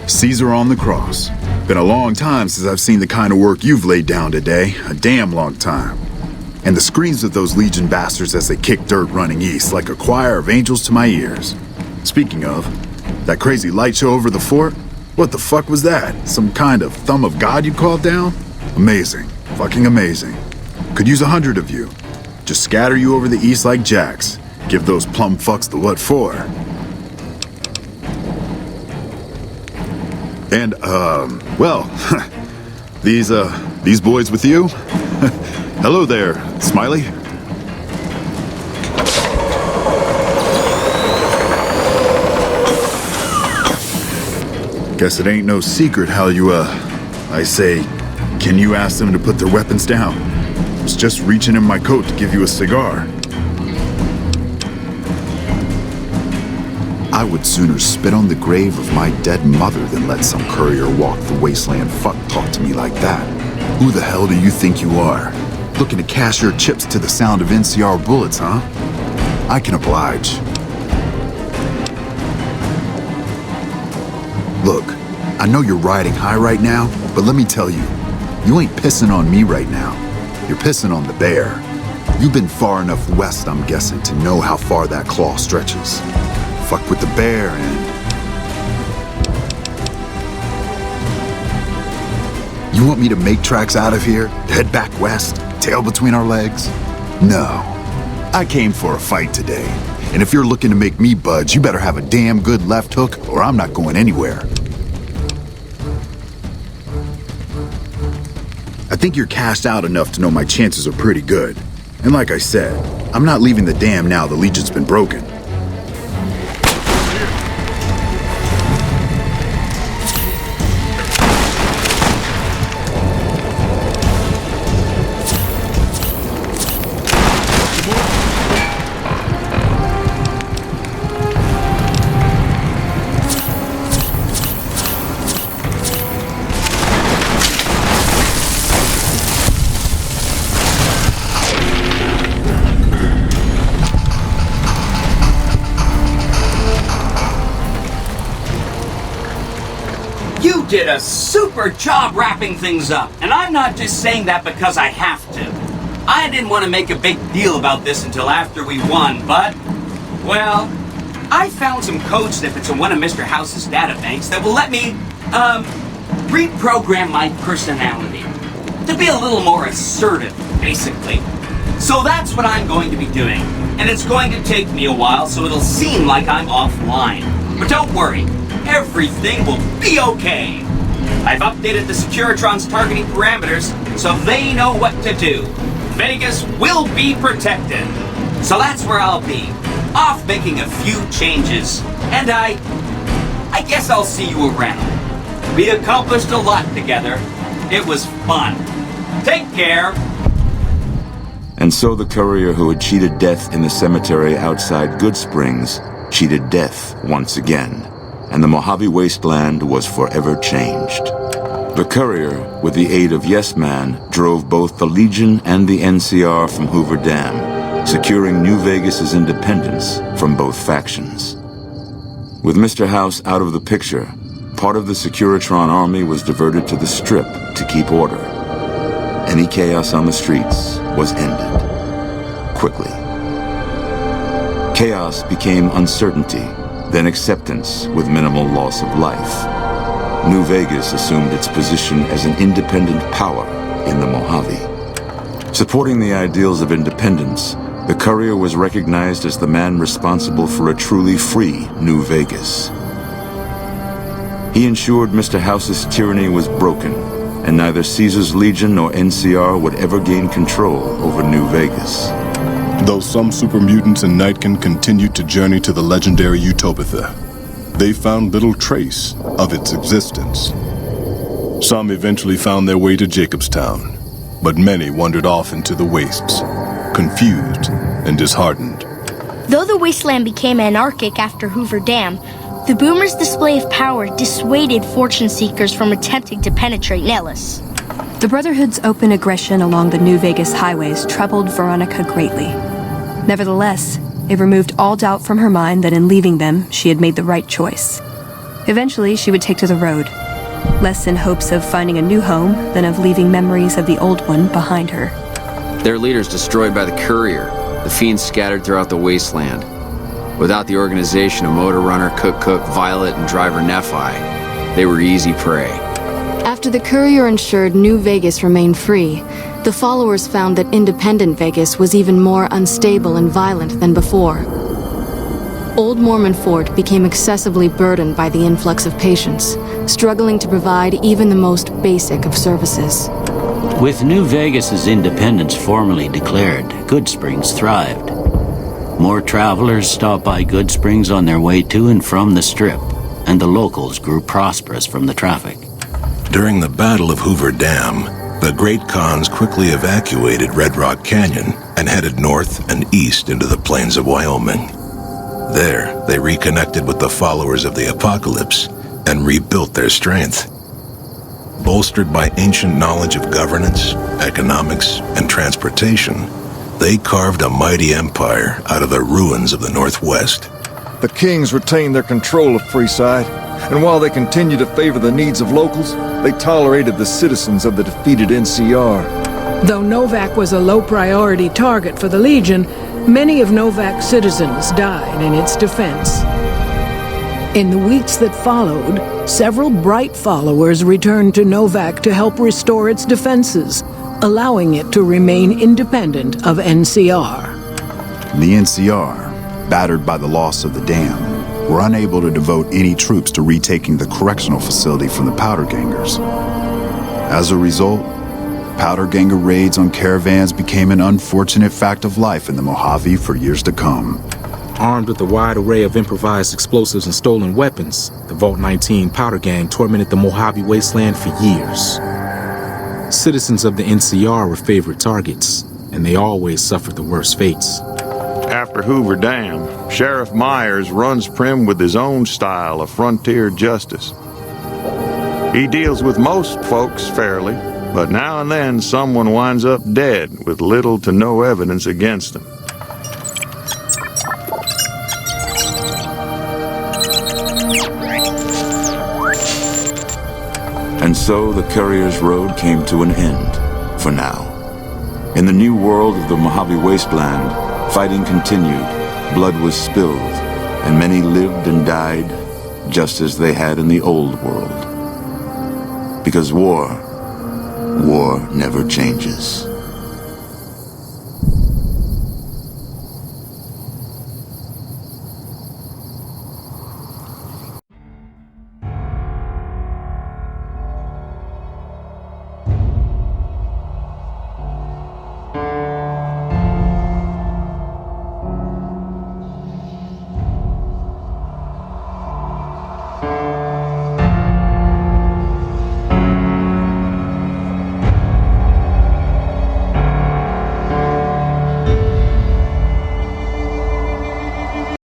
Caesar on the cross. Been a long time since I've seen the kind of work you've laid down today. A damn long time. And the screams of those Legion bastards as they kick dirt running east like a choir of angels to my ears. Speaking of, that crazy light show over the fort? What the fuck was that? Some kind of thumb of God you called down? Amazing. Fucking amazing. Could use 100 of you. Just scatter you over the east like jacks. Give those plum fucks the what for. And, well, these boys with you? Hello there, Smiley. Guess it ain't no secret how you, I say, can you ask them to put their weapons down? I was just reaching in my coat to give you a cigar. I would sooner spit on the grave of my dead mother than let some courier walk the wasteland fuck talk to me like that. Who the hell do you think you are? Looking to cash your chips to the sound of NCR bullets, huh? I can oblige. Look, I know you're riding high right now, but let me tell you, you ain't pissing on me right now. You're pissing on the bear. You've been far enough west, I'm guessing, to know how far that claw stretches. Fuck with the bear and... You want me to make tracks out of here? Head back west? Tail between our legs? No. I came for a fight today. And if you're looking to make me budge, you better have a damn good left hook or I'm not going anywhere. I think you're cashed out enough to know my chances are pretty good. And like I said, I'm not leaving the dam now the Legion's been broken. You did a super job wrapping things up, and I'm not just saying that because I have to. I didn't want to make a big deal about this until after we won, but, well, I found some code snippets in one of Mr. House's databanks that will let me, reprogram my personality to be a little more assertive, basically. So that's what I'm going to be doing, and it's going to take me a while, so it'll seem like I'm offline. But don't worry. Everything will be okay. I've updated the Securitron's targeting parameters so they know what to do. Vegas will be protected. So that's where I'll be, off making a few changes. And I guess I'll see you around. We accomplished a lot together. It was fun. Take care. And so the courier who had cheated death in the cemetery outside Goodsprings cheated death once again. And the Mojave wasteland was forever changed. The courier, with the aid of Yes Man, drove both the Legion and the NCR from Hoover Dam, securing New Vegas's independence from both factions. With Mr. House out of the picture, part of the Securitron army was diverted to the Strip to keep order. Any chaos on the streets was ended. Quickly. Chaos became uncertainty, then acceptance with minimal loss of life. New Vegas assumed its position as an independent power in the Mojave. Supporting the ideals of independence, the courier was recognized as the man responsible for a truly free New Vegas. He ensured Mr. House's tyranny was broken, and neither Caesar's Legion nor NCR would ever gain control over New Vegas. Though some super mutants in Nightkin continued to journey to the legendary Utopia, they found little trace of its existence. Some eventually found their way to Jacobstown, but many wandered off into the wastes, confused and disheartened. Though the wasteland became anarchic after Hoover Dam, the Boomers' display of power dissuaded fortune seekers from attempting to penetrate Nellis. The Brotherhood's open aggression along the New Vegas highways troubled Veronica greatly. Nevertheless, it removed all doubt from her mind that in leaving them, she had made the right choice. Eventually, she would take to the road, less in hopes of finding a new home than of leaving memories of the old one behind her. Their leaders destroyed by the courier, the fiends scattered throughout the wasteland. Without the organization of Motor Runner, Cook, Violet, and driver Nephi, they were easy prey. After the courier ensured New Vegas remained free, the followers found that independent Vegas was even more unstable and violent than before. Old Mormon Fort became excessively burdened by the influx of patients, struggling to provide even the most basic of services. With New Vegas's independence formally declared, Goodsprings thrived. More travelers stopped by Goodsprings on their way to and from the Strip, and the locals grew prosperous from the traffic. During the Battle of Hoover Dam, the Great Khans quickly evacuated Red Rock Canyon and headed north and east into the plains of Wyoming. There, they reconnected with the followers of the Apocalypse and rebuilt their strength. Bolstered by ancient knowledge of governance, economics, and transportation, they carved a mighty empire out of the ruins of the Northwest. The kings retained their control of Freeside, and while they continued to favor the needs of locals, they tolerated the citizens of the defeated NCR. Though Novak was a low-priority target for the Legion, many of Novak's citizens died in its defense. In the weeks that followed, several bright followers returned to Novak to help restore its defenses, allowing it to remain independent of NCR. The NCR, battered by the loss of the dam, were unable to devote any troops to retaking the correctional facility from the Powdergangers. As a result, Powderganger raids on caravans became an unfortunate fact of life in the Mojave for years to come. Armed with a wide array of improvised explosives and stolen weapons, the Vault 19 Powder Gang tormented the Mojave wasteland for years. Citizens of the NCR were favorite targets, and they always suffered the worst fates. After Hoover Dam, Sheriff Myers runs Prim with his own style of frontier justice. He deals with most folks fairly, but now and then someone winds up dead with little to no evidence against them. And so the Courier's Road came to an end, for now. In the new world of the Mojave Wasteland, fighting continued, blood was spilled, and many lived and died just as they had in the old world. Because war never changes.